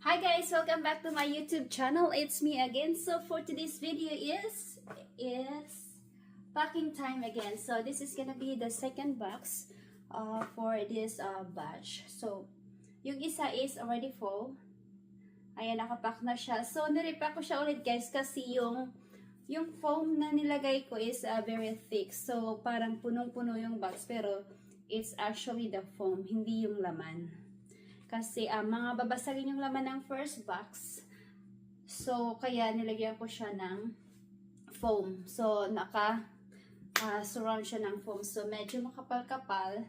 Hi guys, welcome back to my YouTube channel. It's me again. So for today's video is packing time again. So this is gonna be the second box for this batch. So yung isa is already full. Ayan, nakapack na siya. So nirepack ko siya ulit guys kasi yung foam na nilagay ko is very thick. So parang punong-puno yung box pero it's actually the foam, hindi yung laman. Kasi mga babasagin yung laman ng first box. So, kaya nilagyan ko siya ng foam. So, surround siya ng foam. So, medyo makapal-kapal.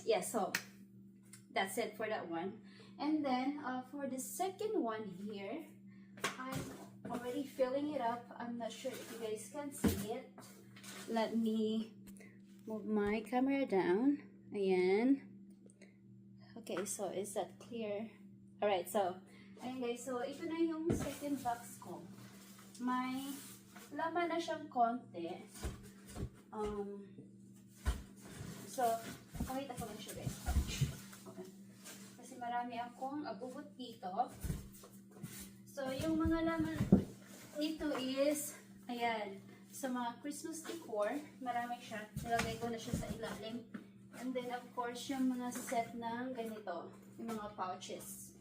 Yeah, so, that's it for that one. And then, for the second one here, I'm already filling it up. I'm not sure if you guys can see it. Let me move my camera down. Ayan. Okay, so is that clear? Alright, so, ayun guys, so ito na yung second box ko. May laman na siyang konti. So, pakita ko lang siya guys. Okay. Kasi marami akong abubot dito. So, yung mga laman nito is, ayan, sa mga Christmas decor, marami siya. Nilagay ko na siya sa ilalim. And then, of course, yung mga set ng ganito, yung mga pouches.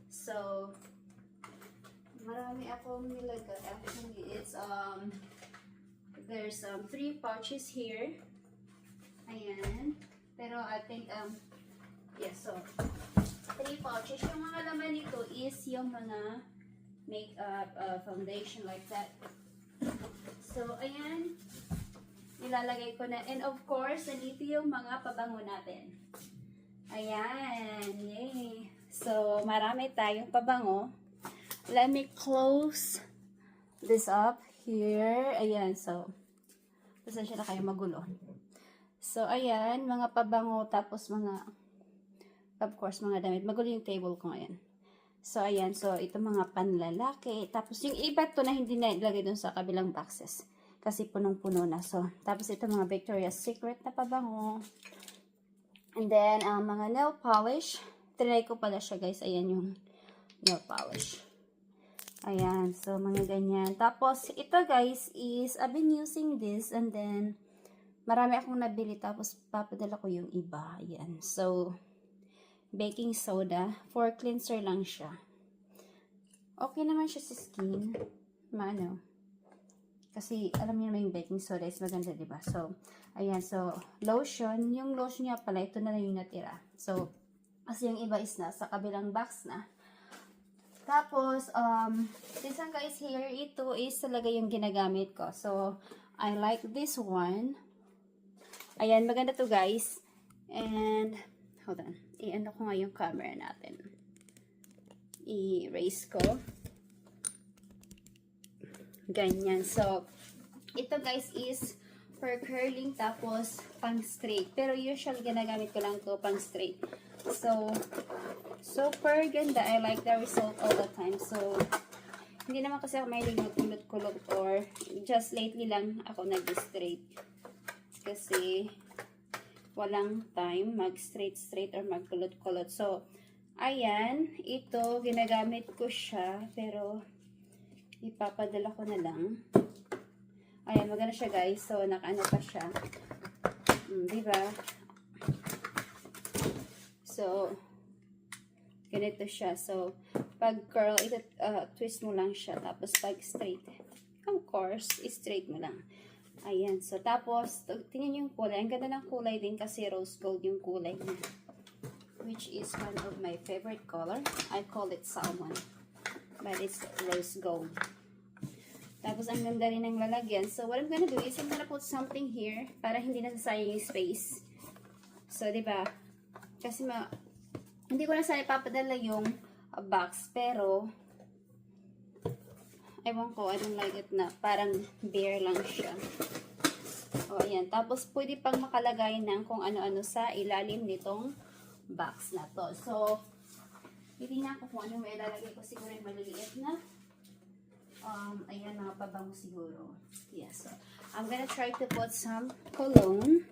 So, marami akong nilagay. Actually, it's, there's 3 pouches here. Ayan. Pero, I think, yeah, so, 3 pouches. Yung mga laman nito is yung mga makeup, foundation, like that. So, ayan. Ilalagay ko na. And of course, nandito yung mga pabango natin. Ayan. Yay. So, marami tayong pabango. Let me close this up here. Ayan. So, pasensya na kayo magulo. So, ayan. Mga pabango. Tapos mga, of course, mga damit. Magulo yung table ko ngayon. So, ayan. So, ito mga panlalaki. Tapos, yung iba to na hindi na ilagay dun sa kabilang boxes. Kasi punong-puno na. So, tapos ito mga Victoria's Secret na pabango. And then, mga nail polish. Trinay ko pala siya guys. Ayan yung nail polish. Ayan. So, mga ganyan. Tapos, ito guys is, I've been using this. And then, marami akong nabili. Tapos, papadala ko yung iba. Ayan. So, baking soda. For cleanser lang siya. Okay naman siya sa skin. Maano. Kasi, alam niyo naman yung baking soda is maganda, diba? So, ayan. So, lotion. Yung lotion niya pala, ito na lang yung natira. So, kasi yung iba is nasa kabilang box na. Tapos, this one guys here, ito is talaga yung ginagamit ko. So, I like this one. Ayan, maganda to guys. And, hold on. I-ano ko nga yung camera natin. I-erase ko. Ganyan. So, ito guys is for curling tapos pang straight. Pero usually ginagamit ko lang to pang straight. So, super ganda. I like the result all the time. So, hindi naman kasi ako mahilig magkulot-kulot or just lately lang ako nag-straight. Kasi, walang time mag-straight or magkulot-kulot. So, ayan. Ito, ginagamit ko siya. Pero, ipapadala ko na lang. Ayan, maganda siya guys. So, nakaano pa siya. Diba? So, ganito siya. So, pag curl, ito, twist mo lang siya. Tapos, pag straight, of course, straight mo lang. Ayan. So, tapos, tingnan yung kulay. Ang ganda ng kulay din kasi rose gold yung kulay niya. Which is one of my favorite color. I call it salmon. But it's rose gold. Tapos, ang ganda rin ng lalagyan. So, what I'm gonna do is, I'm gonna put something here para hindi nasasayang yung space. So, diba? Kasi, hindi ko na sana ipapadala yung box. Pero, ewan ko, I don't like it na parang bare lang siya. O, ayan. Tapos, pwede pang makalagay ng kung ano-ano sa ilalim nitong box na to. So, titignan ko kung ano may ilalagay ko. Siguro yung maliliit na. Ayan, mga pabango siguro. Yeah, so, I'm gonna try to put some cologne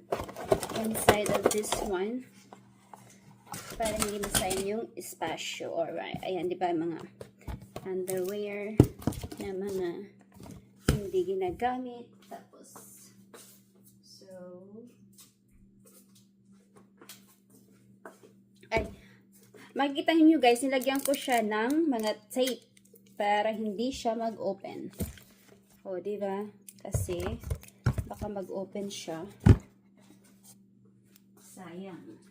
inside of this one. para hindi masayang yung espasyo. Alright, ayan, di ba, mga underwear na mga hindi ginagamit. Tapos, so, ay, makikita nyo guys, nilagyan ko siya ng mga tape para hindi siya mag-open. O, di ba? Kasi, baka mag-open siya. Sayang.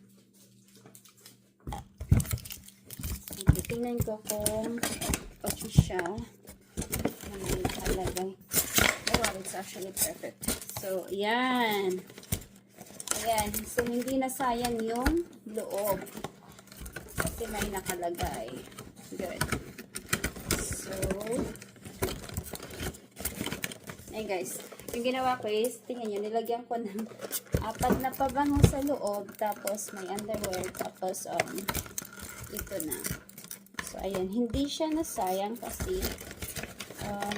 Tingnan ko kung okay siya. Naman nakalagay. Oh, wow, it's actually perfect. So, yan. Ayan. So, hindi na sayang yung loob. Kasi may nakalagay. Good. So, ayun guys. Yung ginawa ko is, tingnan nyo, nilagyan ko ng 4 na pabango sa loob. Tapos, may underwear. Tapos, ito na. So, ayan. Hindi siya nasayang kasi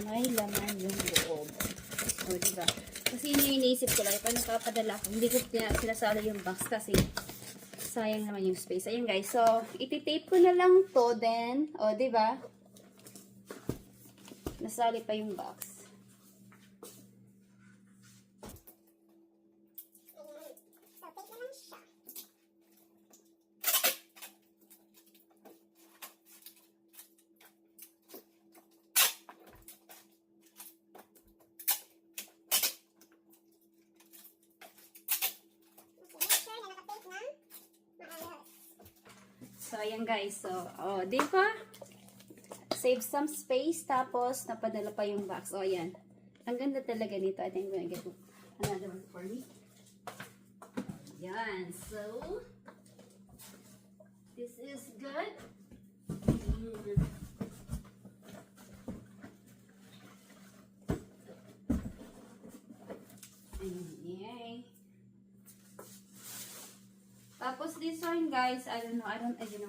may laman yung loob. So, diba? Kasi yun yung iniisip ko lang. Paano papadala ko? Hindi ko sinasalo yung box kasi sayang naman yung space. Ayun guys. So, ititape ko na lang to then. O, diba? Nasali pa yung box. So, ayan guys. So, di ba? Save some space. Tapos, napadala pa yung box. O, ayan. Ang ganda talaga nito. I think I'm gonna get another one for me. Ayan. So, this is good. Yay. Tapos this one guys, I don't know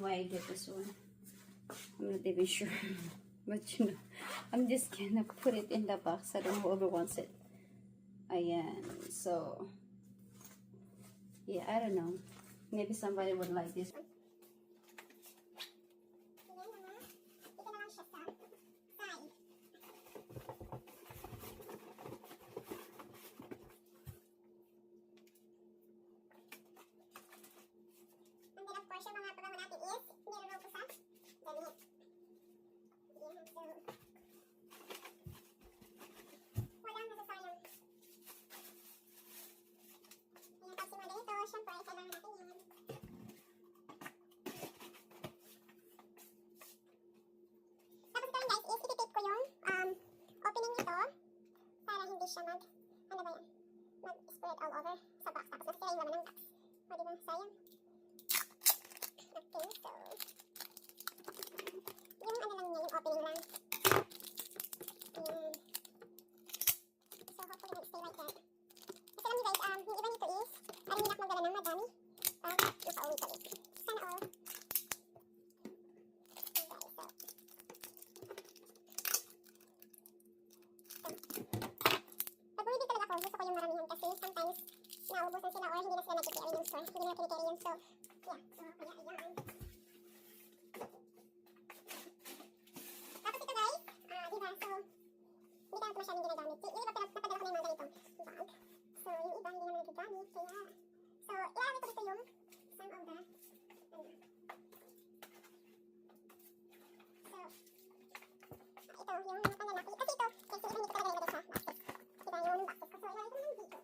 why I get this one. I'm not even sure. But you know, I'm just gonna put it in the box. I don't know whoever wants it. Ayan. So, yeah, I don't know. Maybe somebody would like this. Yung mga pabango natin is nilaro ko sa damit. Yan, so walang nasasayang. Ayan, tapos yung mga ganito, syempre, kailangan natin yan. Tapos ito rin guys, is ititape ko yung opening nito para hindi siya mag-spread all over sa box. Tapos nasasira yung laman ng box. O, diba? Sayang. Okay, so yung ano lang niya, yung opening lang. Ayan. So, hopefully mag stay like that. Kasi alam niyo guys, yung iba nito is, parang hinak magdala ng madami pag nakauwi kami. Sana all. Pag bumibili talaga ako, gusto ko yung maramihan kasi sometimes nauubusan sila or hindi na sila nag-carry yung store. Hindi na nag-carry yung so, yeah. So, kaya ayan. Tapos ito guys, diba, so, hindi ka masyadong ginagamit. Yung iba napadala ko na yung mga ganitong bag. So, yung iba hindi naman nagagamit, kaya, so, ilalagay ko dito yung some of the, so, ito, yung mga panlalaki. Kasi ito, kasi iba hindi ko talaga ilagay sa boxes. Diba, yung boxes ko. So, ilalagay ko naman dito.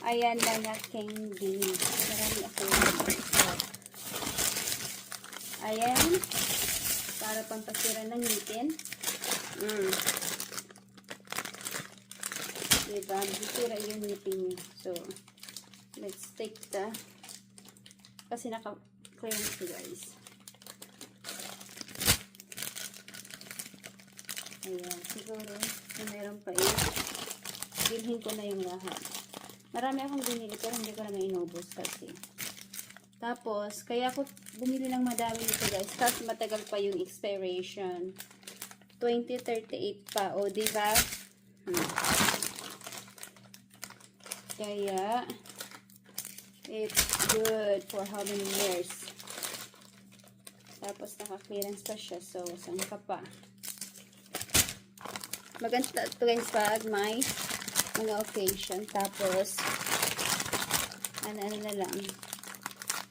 Ayan lang na candy. Marami ako. Ayan. Para pampasira ng ngipin. Diba? Bisira yung ngipin niyo. So, let's take the... Kasi naka-clearance to guys. Ayan. Siguro, kung meron pa bilhin ko na yung lahat. Marami akong binili pero hindi ko naman inubos kasi. Tapos, kaya ako bumili ng madami nito guys. Kasi matagal pa yung expiration. 2038 pa. O, diba? Kaya, it's good for how many years. Tapos, naka-clearance pa siya. So, saan ka pa? Maganda ito guys pag may mga occasion. Tapos, ano na lang.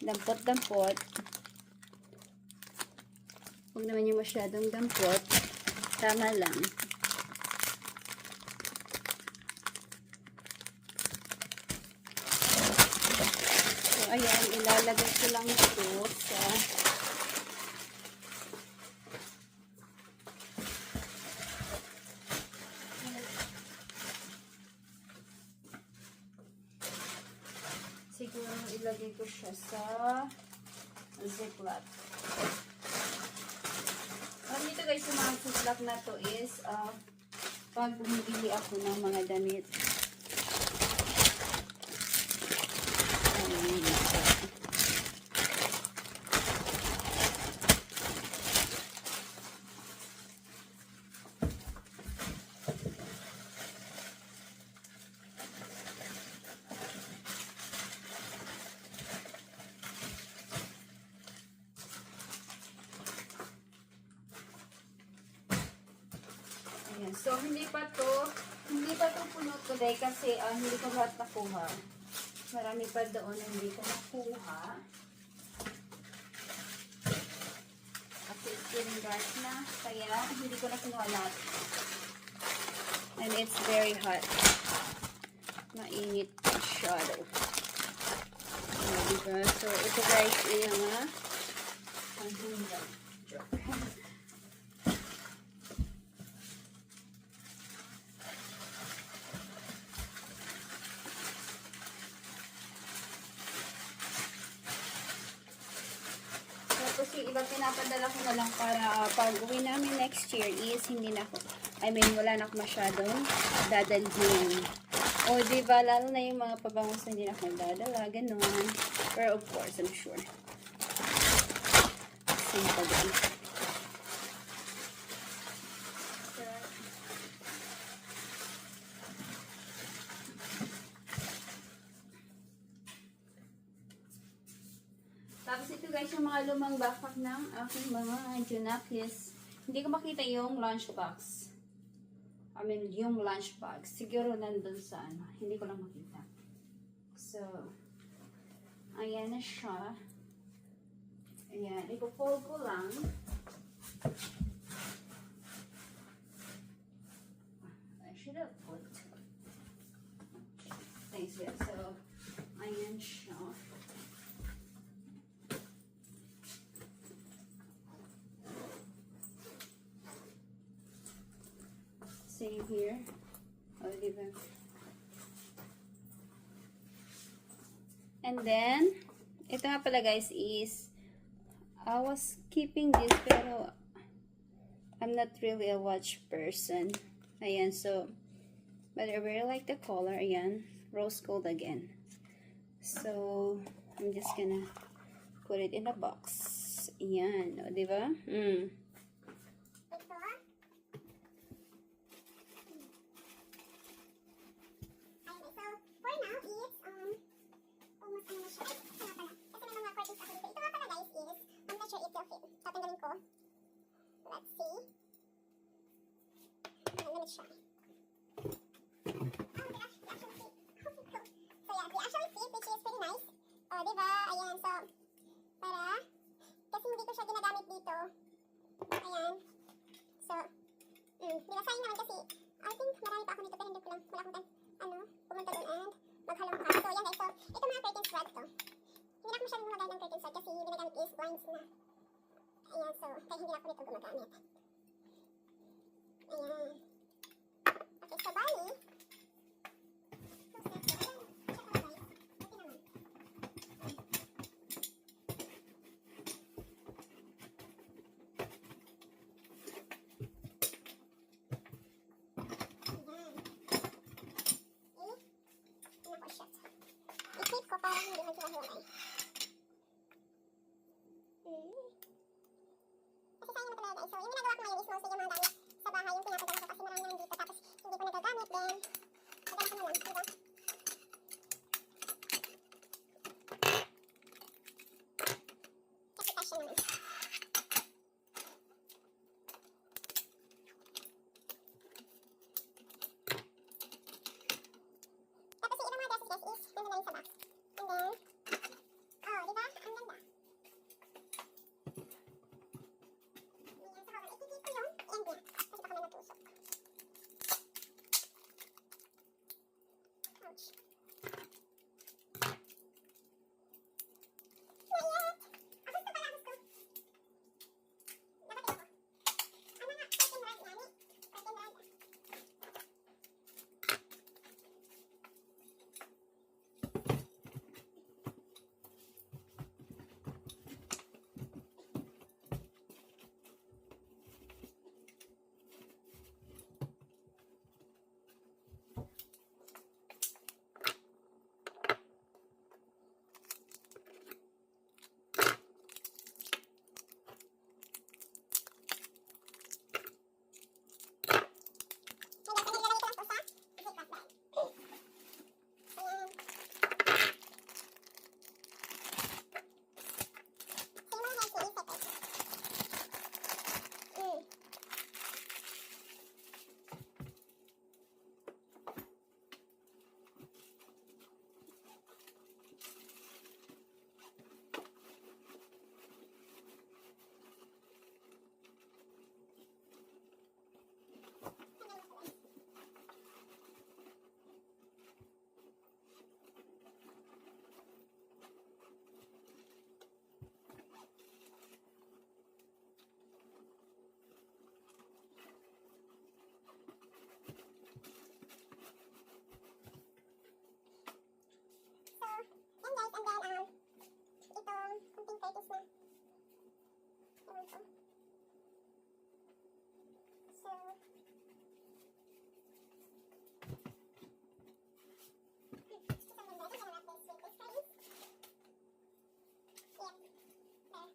Dampot-dampot. Huwag naman yung masyadong dampot. Tama lang. So, ayan. Ilalagay ko lang ito sa siguro ilagay ko siya sa ziplock. Dito guys, yung mga ziplock na to is pag bumibili ako ng mga damit. So, hindi pa to puno today kasi hindi ko lahat nakuha. Marami pa doon na hindi ko nakuha. Kasi it's getting dark na, kaya hindi ko na kinuha lahat. And it's very hot. Mainit masyado. Diba? So, ito guys, yung ang hingga. Joke. Tapos yung iba pinapadala ko na lang para pag uwi namin next year is hindi na ako, wala na ako masyadong dadalhin. O diba, lalo na yung mga pabangos na hindi na ako nagdadala, ganun. Pero of course, I'm sure. Simple din. Tapos ito guys, yung mga lumang backpack ng aking mga Junakis. Hindi ko makita yung lunchbox. Yung lunchbox. Siguro nandun sa ano. Hindi ko lang makita. So, ayan na siya. Ayan. Ipo-fold ko lang. I should have put. Thanks, yeah. So, ayan siya. Same here. Oh, diba? And then, ito nga pala guys is, I was keeping this pero I'm not really a watch person. Ayan, so, but I really like the color. Ayan, rose gold again. So, I'm just gonna put it in a box. Ayan, o, diba? Let's see. Let me try. Oh, it actually fit. So yeah, they actually fit, which is pretty nice. Oh, diba? Ayan, so, kasi hindi ko siya ginagamit dito. Ayan. So, diba sayang naman kasi, I think marami pa ako nito pero wala akong time, pumunta doon and maghalong pa. So, rod to. Hindi na ako masyadong gumagay ng curtain sword kasi yung ginagamit is blinds na. Ayan, so, kaya hindi na ako nito gumagamit. Ayan. Okay, so bali. I-clip ko para hindi maghiwa-hiwalay. Kasi sayang naman talaga guys. So, yung ginagawa ko ngayon is mostly yung mga gamit sa bahay yung pinapadala ko kasi marami na nandito tapos hindi ko nagagamit then padala ko na lang, diba? Kasi kasya naman. Tapos yung ibang mga dresses guys is nandun na rin sa box. And then, oh, diba? Ang ganda. Ayan, so hold on. Ikikip ko yung end niya. Kasi baka may matusok. Ouch. Mayet! Gusto pala, gusto. Dapat ako. Ano nga? Curtain rod, nani? Curtain rod. Ayan, so nilalagay ko lang to sa ziploc bag. Ayan. So yung mga heads niya is separate. So, yan guys, and then, itong kunting curtis na. Ewan ko. So, so ang ganda. Ito, ganap this with this guys. Yep. There.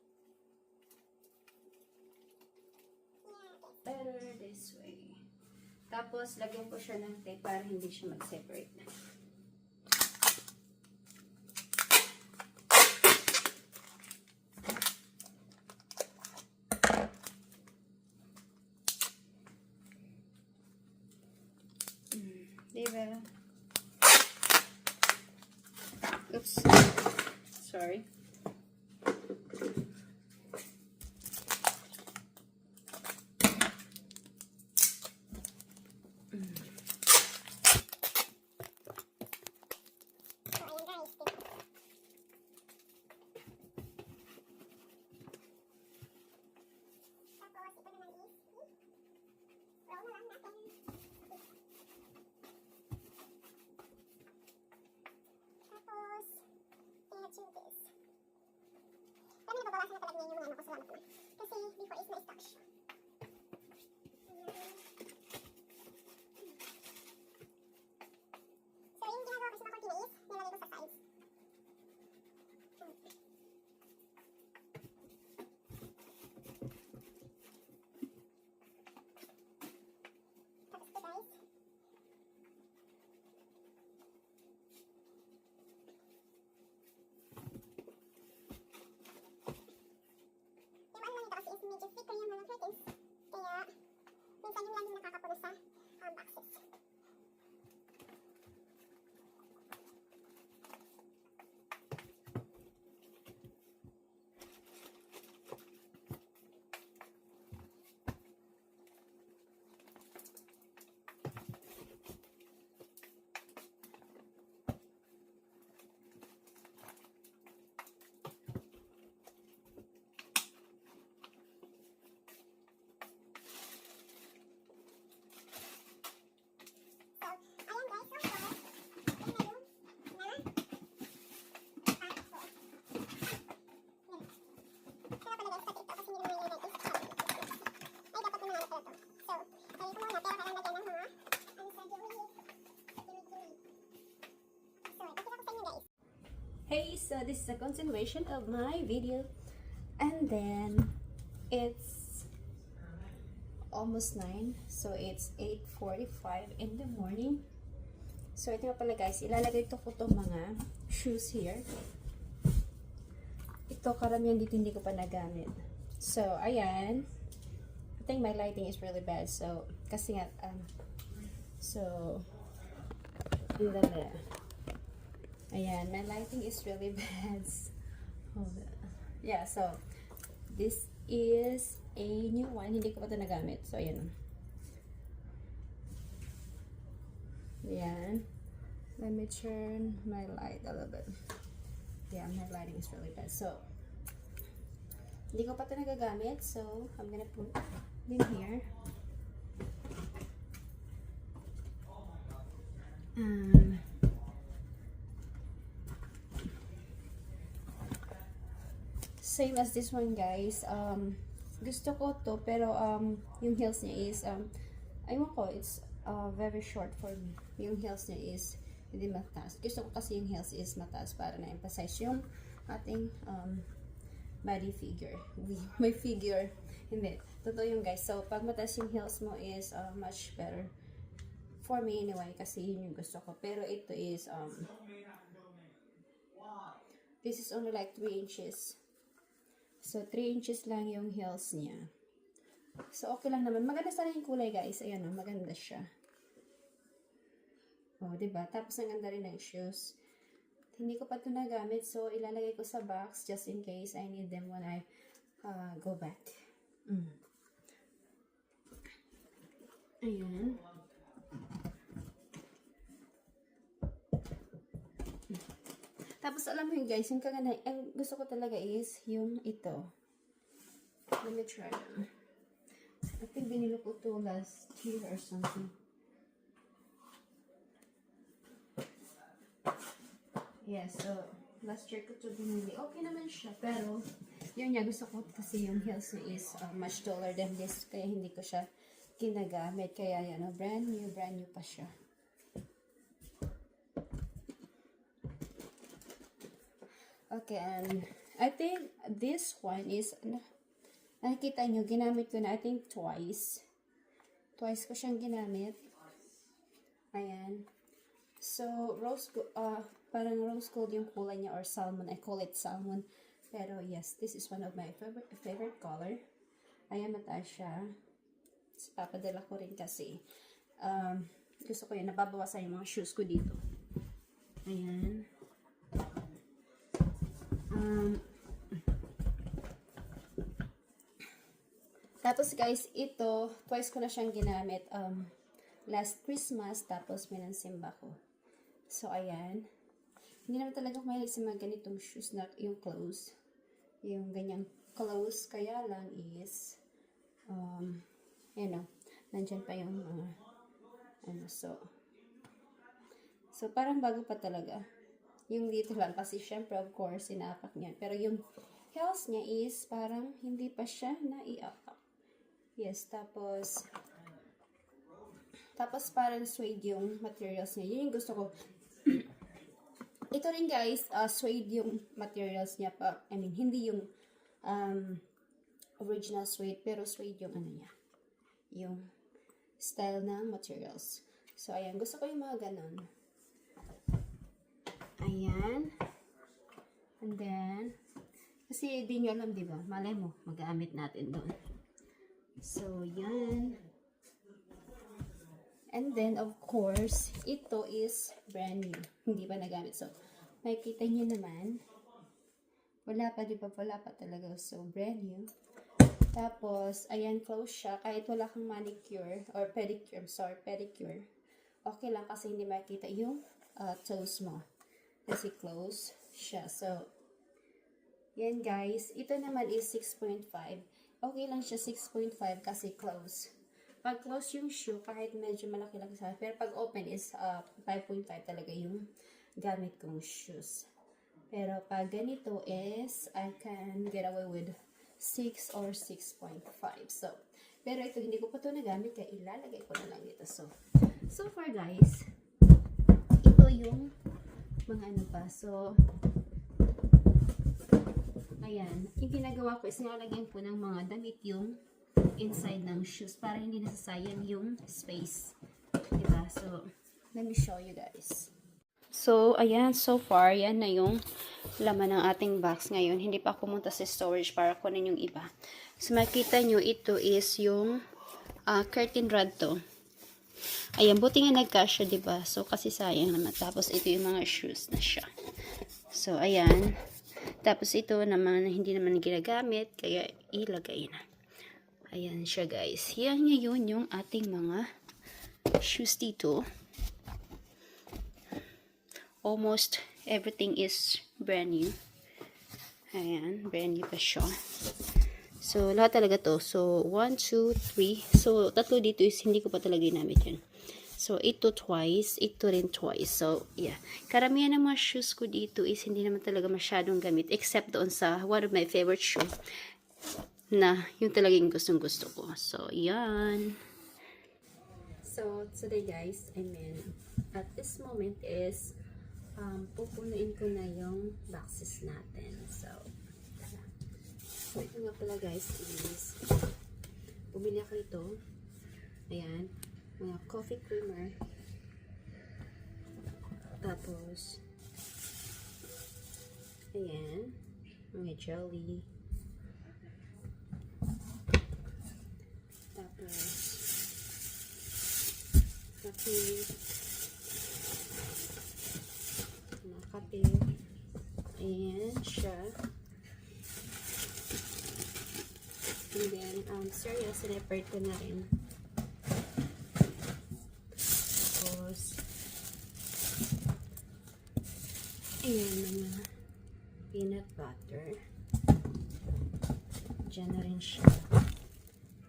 Yeah, okay. Better this way. Tapos, lagyan ko siya ng tape para hindi siya mag-separate. Diba? Oops. Sorry. So, ayan guys. Tapos, ito naman is, roll na lang natin. Tapos, let's do this. Alam mo, nababawasan na talaga niya yung mga ano ko, salamat na. Kasi, before is na-stuck siya. Ayan. So, yung ginagawa ko sa mga cortina is, nilalagay ko sa sides. Tapos ito guys. Yung ano lang ito kasi is medyo thicker yung mga curtains. Kaya, minsan yung lang yung nakakapuno sa boxes. Hey, so this is a continuation of my video, and then it's almost 9, so it's 8:45 in the morning. So ito nga pala guys, ilalagay ko itong mga shoes here. Ito karamihan dito hindi ko pa nagamit. So ayan, I think my lighting is really bad, so kasi nga ayan, my lighting is really bad. Hold on. Yeah, so this is a new one. Hindi ko pa ito nagamit. So, ayan. Ayan. Let me turn my light a little bit. Yeah, my lighting is really bad. So, hindi ko pa ito nagagamit. So, I'm gonna put them here. Same as this one guys. Gusto ko to pero yung heels niya is ayun ko, it's very short for me. Yung heels niya is hindi mataas. Gusto ko kasi yung heels is mataas para na-emphasize yung ating body figure. My figure. Hindi. Totoo yung guys. So pag mataas yung heels mo is much better. For me anyway, kasi yun yung gusto ko. Pero ito is this is only like 3 inches. So, 3 inches lang yung heels niya. So, okay lang naman. Maganda sana yung kulay, guys. Ayan o, maganda siya. O, diba? Tapos, ang ganda rin ng shoes. Hindi ko pa ito nagamit. So, ilalagay ko sa box just in case I need them when I go back. Ayan. Tapos, alam mo yun guys, yung kaganda, ang gusto ko talaga is yung ito. Let me try them. I think binili ko ito last year or something. Yeah, so, last year ko ito binili. Okay naman siya, pero, yun nga, gusto ko kasi yung heels niya is much taller than this, kaya hindi ko siya ginagamit. Kaya, yan, brand new pa siya. Okay, and I think this one is, nakikita nyo, ginamit ko na, I think twice. Twice ko siyang ginamit. Ayan. So, parang rose gold yung kulay niya, or salmon. I call it salmon. Pero yes, this is one of my favorite color. Ayan, mataas siya. So, papadala ko rin kasi. Gusto ko yun, nababawasan yung mga shoes ko dito. Ayan. Tapos guys, ito, twice ko na siyang ginamit. Last Christmas, tapos minansimba ko. So, ayan. Hindi naman talaga ako mahilig sa mga ganitong shoes na yung clothes. Yung ganyang clothes. Kaya lang is, nandyan pa yung so parang bago pa talaga. Yung dito lang kasi syempre of course sinaapak niya. Pero yung heels niya is parang hindi pa siya naiapak. Yes, tapos parang suede yung materials niya. Yun yung gusto ko. Ito rin guys, suede yung materials niya pa. I mean, hindi yung original suede, pero suede yung niya. Yung style ng materials. So ayan, gusto ko yung mga ganon. Ayan. And then, kasi di nyo alam, diba? Malay mo, mag-aamit natin doon. So, yan. And then, of course, ito is brand new. Hindi pa nagamit. So, makikita nyo naman. Wala pa, diba? Wala pa talaga. So, brand new. Tapos, ayan, close siya. Kahit wala kang manicure or pedicure. I'm sorry, pedicure. Okay lang kasi hindi makikita yung toes mo. Kasi close siya. So, yan guys. Ito naman is 6.5. Okay lang siya 6.5 kasi close. Pag close yung shoe, kahit medyo malaki-laki sa akin. Pero pag open is 5.5 talaga yung gamit kong shoes. Pero pag ganito is, I can get away with 6 or 6.5. So, pero ito, hindi ko pa ito nagamit. Kaya ilalagay ko na lang dito. So far guys, ito yung mga pa. So, ayan, yung ginagawa ko is nilalagyan po ng mga damit yung inside ng shoes para hindi nasasayang yung space. Diba? So, let me show you guys. So, ayan, so far, yan na yung laman ng ating box ngayon. Hindi pa ako pumunta sa storage para kunin yung iba. So, makita nyo, ito is yung curtain rod to. Ayan, buti nga nagkasya, diba? So, kasi sayang naman. Tapos, ito yung mga shoes na siya. So, ayan. Tapos, ito naman, hindi naman ginagamit. Kaya, ilagay na. Ayan siya, guys. Yan ngayon yung ating mga shoes dito. Almost everything is brand new. Ayan, brand new pa siya. So, lahat talaga to. So, 1, 2, 3. So, tatlo dito is hindi ko pa talaga ginamit yan. So, ito twice. Ito rin twice. So, yeah. Karamihan ng mga shoes ko dito is hindi naman talaga masyadong gamit. Except doon sa one of my favorite shoe. Na, yung talagang gustong-gusto ko. So, yan. So, today guys, I mean, at this moment is, pupunuin ko na yung boxes natin. So, tara. So, ito nga pala guys is, bumili ako ito. Ayan. Mga coffee creamer. Tapos, ayan. Mga jelly. Tapos, kape. Mga kape. Ayan siya. And then, cereal, sinepare ko na rin. Tapos, ayan, mga peanut butter. Diyan na rin siya.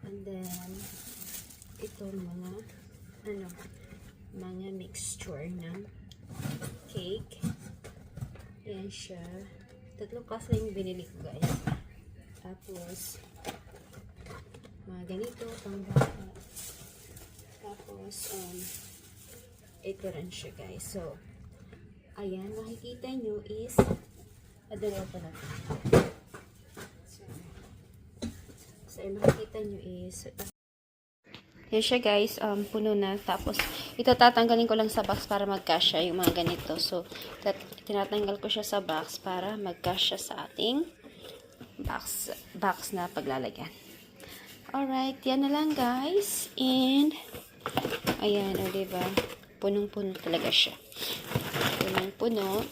And then, ito mga mixture ng cake. Ayan siya. Tatlong klase lang yung binili ko, guys. Tapos, mga ganito, pang bata. Tapos, ito rin siya, guys. So, ayan, makikita nyo is, dalawa pala ito. So, makikita nyo is, yan siya guys, puno na. Tapos, ito tatanggalin ko lang sa box para magkasya yung mga ganito. So, tinatanggal ko siya sa box para magkasya sa ating box na paglalagyan. Alright, yan na lang guys. And, ayan, o diba? Punong-puno talaga siya. Punong-puno.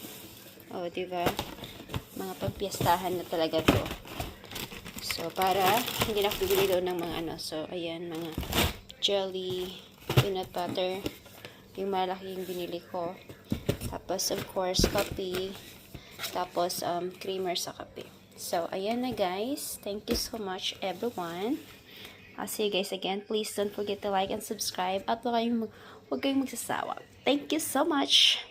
O diba? Mga pagpiestahan na talaga to. So, para hindi na bibili doon ng mga So, ayan, mga jelly, peanut butter, yung malaking binili ko. Tapos, of course, coffee. Tapos, creamer sa kape. So, ayan na guys. Thank you so much, everyone. I'll see you guys again. Please don't forget to like and subscribe. At huwag kayong magsasawa. Thank you so much.